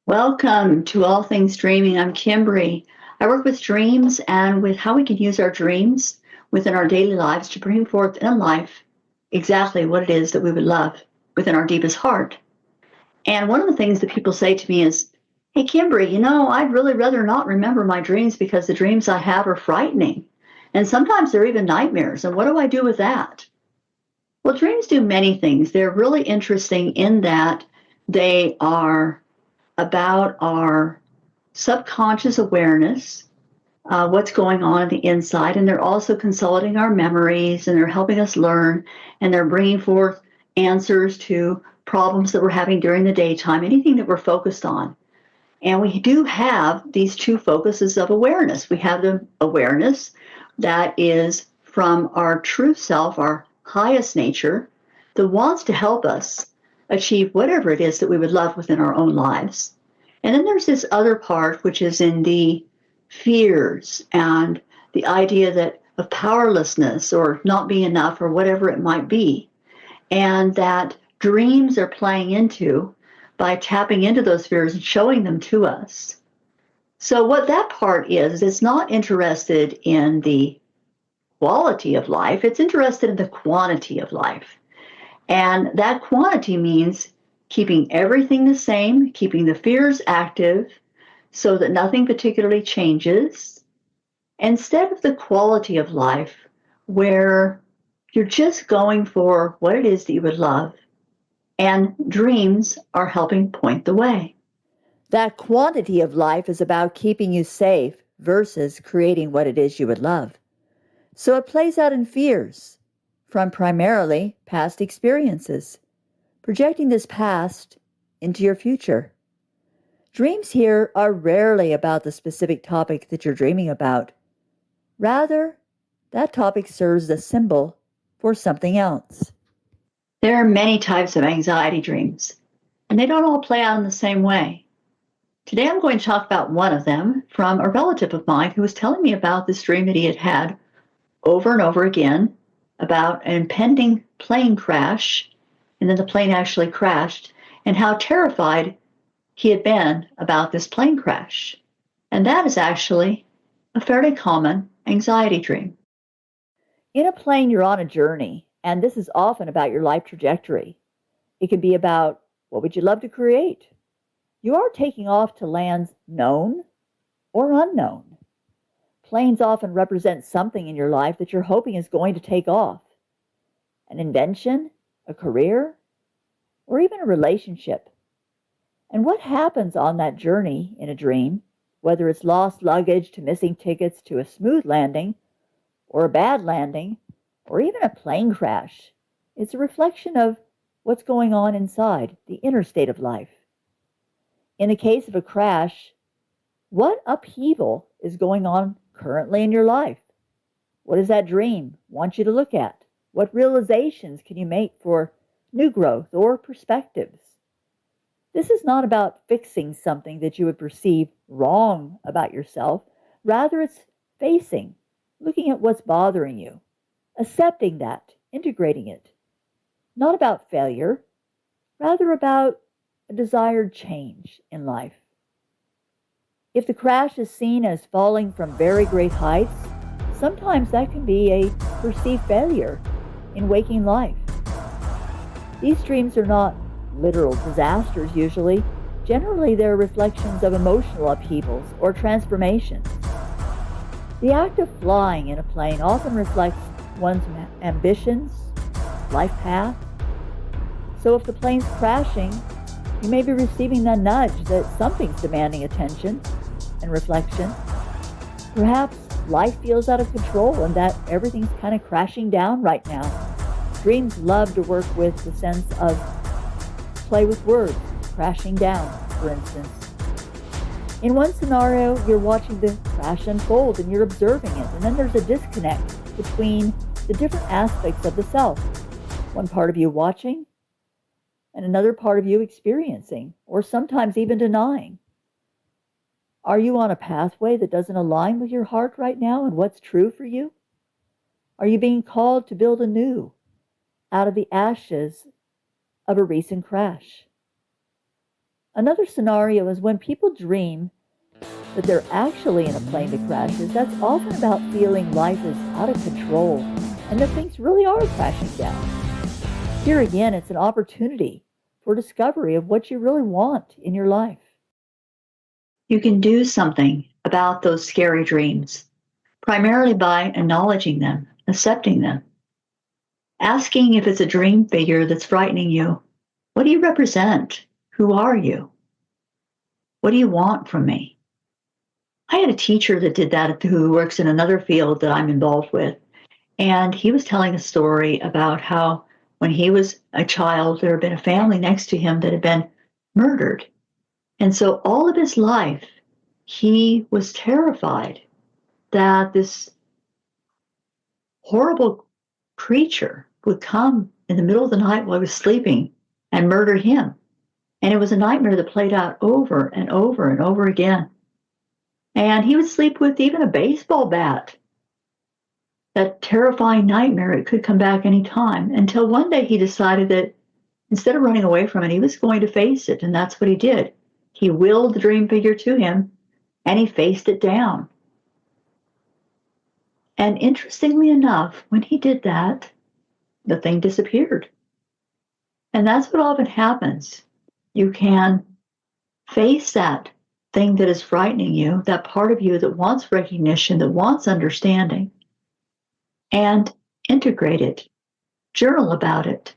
Welcome to All Things Dreaming. I'm Kimberly. I work with dreams and with how we can use our dreams within our daily lives to bring forth in life exactly what it is that we would love within our deepest heart. And one of the things that people say to me is, "Hey, Kimberly, I'd really rather not remember my dreams because the dreams I have are frightening. And sometimes they're even nightmares. And what do I do with that?" Well, dreams do many things. They're really interesting in that they are about our subconscious awareness, what's going on the inside, and they're also consolidating our memories and they're helping us learn and they're bringing forth answers to problems that we're having during the daytime, anything that we're focused on. And we do have these two focuses of awareness. We have the awareness that is from our true self, our highest nature, that wants to help us achieve whatever it is that we would love within our own lives. And then there's this other part, which is in the fears and the idea that of powerlessness or not being enough or whatever it might be, and that dreams are playing into by tapping into those fears and showing them to us. So, what that part is, it's not interested in the quality of life, it's interested in the quantity of life. And that quantity means keeping everything the same, keeping the fears active so that nothing particularly changes, instead of the quality of life where you're just going for what it is that you would love, and dreams are helping point the way. That quantity of life is about keeping you safe versus creating what it is you would love. So it plays out in fears from primarily past experiences, projecting this past into your future. Dreams here are rarely about the specific topic that you're dreaming about. Rather, that topic serves as a symbol for something else. There are many types of anxiety dreams, and they don't all play out in the same way. Today I'm going to talk about one of them from a relative of mine who was telling me about this dream that he had had over and over again about an impending plane crash, and then the plane actually crashed, and how terrified he had been about this plane crash. And that is actually a fairly common anxiety dream. In a plane, you're on a journey, and this is often about your life trajectory. It can be about what would you love to create? You are taking off to lands known or unknown. Planes often represent something in your life that you're hoping is going to take off: an invention, a career, or even a relationship. And what happens on that journey in a dream, whether it's lost luggage to missing tickets to a smooth landing, or a bad landing, or even a plane crash, it's a reflection of what's going on inside the inner state of life. In the case of a crash, what upheaval is going on currently in your life? What does that dream want you to look at? What realizations can you make for new growth or perspectives? This is not about fixing something that you would perceive wrong about yourself. Rather, it's facing, looking at what's bothering you, accepting that, integrating it. Not about failure, rather about a desired change in life. If the crash is seen as falling from very great heights, sometimes that can be a perceived failure in waking life. These dreams are not literal disasters usually. Generally, they're reflections of emotional upheavals or transformations. The act of flying in a plane often reflects one's ambitions, life path. So if the plane's crashing, you may be receiving the nudge that something's demanding attention and reflection. Perhaps life feels out of control and that everything's kind of crashing down right now. Dreams love to work with the sense of play with words, crashing down, for instance. In one scenario, you're watching the crash unfold and you're observing it, and then there's a disconnect between the different aspects of the self. One part of you watching, and another part of you experiencing, or sometimes even denying. Are you on a pathway that doesn't align with your heart right now and what's true for you? Are you being called to build anew out of the ashes of a recent crash? Another scenario is when people dream that they're actually in a plane that crashes. That's often about feeling life is out of control and that things really are crashing down. Here again, it's an opportunity for discovery of what you really want in your life. You can do something about those scary dreams, primarily by acknowledging them, accepting them, asking if it's a dream figure that's frightening you, what do you represent? Who are you? What do you want from me? I had a teacher that did that who works in another field that I'm involved with. And he was telling a story about how when he was a child, there had been a family next to him that had been murdered. And so all of his life, he was terrified that this horrible creature would come in the middle of the night while he was sleeping and murder him. And it was a nightmare that played out over and over and over again. And he would sleep with even a baseball bat. That terrifying nightmare, it could come back any time, until one day he decided that instead of running away from it, he was going to face it. And that's what he did. He willed the dream figure to him and he faced it down. And interestingly enough, when he did that, the thing disappeared. And that's what often happens. You can face that thing that is frightening you, that part of you that wants recognition, that wants understanding, and integrate it, journal about it.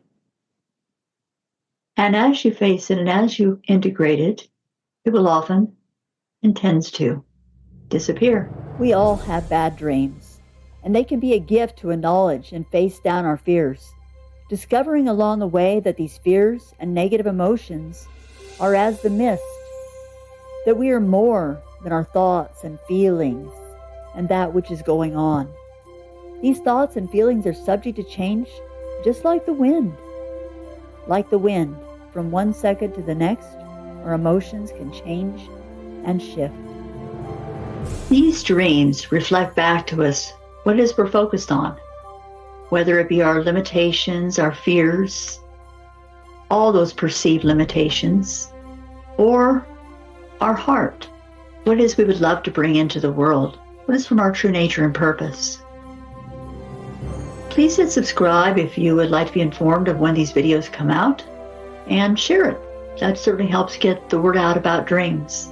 And as you face it and as you integrate it, it will often and tends to disappear. We all have bad dreams, and they can be a gift to acknowledge and face down our fears, discovering along the way that these fears and negative emotions are as the mist, that we are more than our thoughts and feelings and that which is going on. These thoughts and feelings are subject to change just like the wind. Like the wind, from one second to the next, our emotions can change and shift. These dreams reflect back to us what it is we're focused on, whether it be our limitations, our fears, all those perceived limitations, or our heart, what it is we would love to bring into the world, what is from our true nature and purpose. Please hit subscribe if you would like to be informed of when these videos come out, and share it. That certainly helps get the word out about dreams.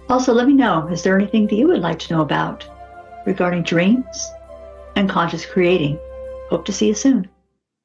Also, let me know, is there anything that you would like to know about regarding dreams and conscious creating? Hope to see you soon.